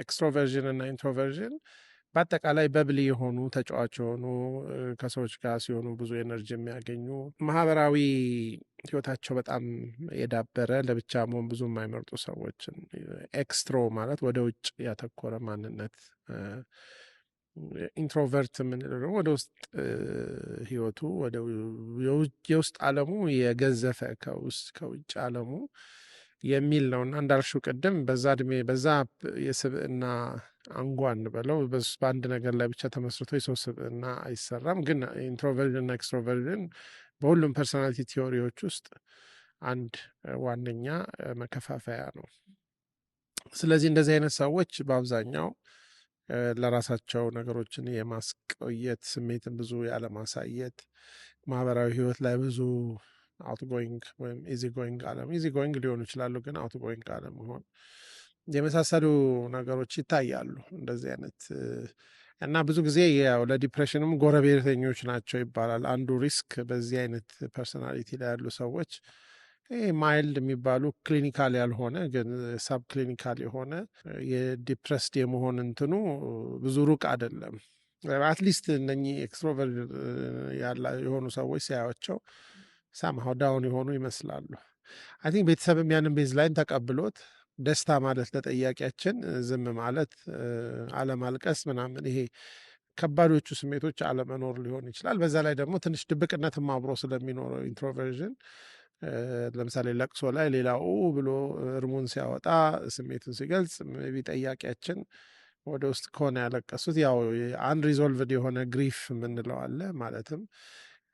ኤክስትሮቨርዥን እና ኢንትሮቨርዥን በአጠቃላይ በብሊ የሆኑ ተጫዋች የሆኑ ከሰዎች ጋር ሲሆኑ ብዙ ኤነርጂ የሚያገኙ ማህበራዊ ህይወታቸው በጣም የዳበረ ለብቻ መሆን ብዙ የማይመርጡ ሰዎችን ኤክስትሮ ማለት ወደ ውጭ ያተኮረ ማንነት ኢንትሮቨርት የምንለው ደግሞ ወደ ውስጥ ህይወቱ ወደ የውስጥ አለሙ የገዘፈ ከውጭ አለሙ የሚል ነው እና እንዳልሽው ቅድም በዛ እድሜ በዛ የስብዕና አንጓን በለው በአንድ ነገር ላይ ብቻ ተመስርቶ የሰው ስብዕና አይሰራም። ግን ኢንትሮቨርዥን እና ኤክስትሮቨርዥን በሁሉም ፐርሶናሊቲ ቲዎሪዎች ውስጥ አንድ ዋነኛ መከፋፈያ ነው። ስለዚህ እንደዚህ አይነት ሰዎች በአብዛኛው ለራሳቸው ነገሮችን የማስቆየት ስሜትን ብዙ ያለማሳየት ማህበራዊ ህይወት ላይ ብዙ አውትጎይንግ ወይም ኢዚ ጎይንግ ኢዚ ጎይንግ ሊሆኑ ይችላሉ፣ ግን አውትጎይንግ አለመሆን የመሳሰሉ ነገሮች ይታያሉ እንደዚህ አይነት እና ብዙ ጊዜ ያው ለዲፕሬሽንም ጎረቤተኞች ናቸው ይባላል። አንዱ ሪስክ በዚህ አይነት ፐርሶናሊቲ ላይ ያሉ ሰዎች ማይልድ የሚባሉ ክሊኒካል ያልሆነ ግን ሰብ ክሊኒካል የሆነ የዲፕረስድ የመሆን እንትኑ ብዙ ሩቅ አይደለም። አትሊስት እነኚህ ኤክስትሮቨርት የሆኑ ሰዎች ሲያዩቸው ሳምሃው ዳውን የሆኑ ይመስላሉ። አይ ቲንክ ቤተሰብም ያንን ቤዝ ላይን ተቀብሎት ደስታ ማለት ለጠያቂያችን ዝም ማለት አለማልቀስ ምናምን ይሄ ከባዶቹ ስሜቶች አለመኖር ሊሆን ይችላል። በዛ ላይ ደግሞ ትንሽ ድብቅነትም አብሮ ስለሚኖረው ኢንትሮቨርዥን ለምሳሌ ለቅሶ ላይ ሌላው ብሎ እርሙን ሲያወጣ ስሜቱን ሲገልጽ ጠያቂያችን ወደ ውስጥ ከሆነ ያለቀሱት ያው አንሪዞልቭድ የሆነ ግሪፍ የምንለው አለ። ማለትም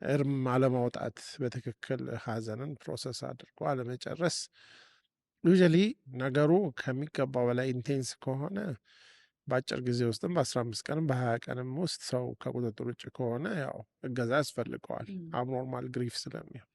እርም አለማውጣት በትክክል ሀዘንን ፕሮሰስ አድርጎ አለመጨረስ። ዩዥያሊ ነገሩ ከሚገባው በላይ ኢንቴንስ ከሆነ በአጭር ጊዜ ውስጥም በ15 ቀንም በ20 ቀንም ውስጥ ሰው ከቁጥጥር ውጭ ከሆነ ያው እገዛ ያስፈልገዋል አብኖርማል ግሪፍ ስለሚሆን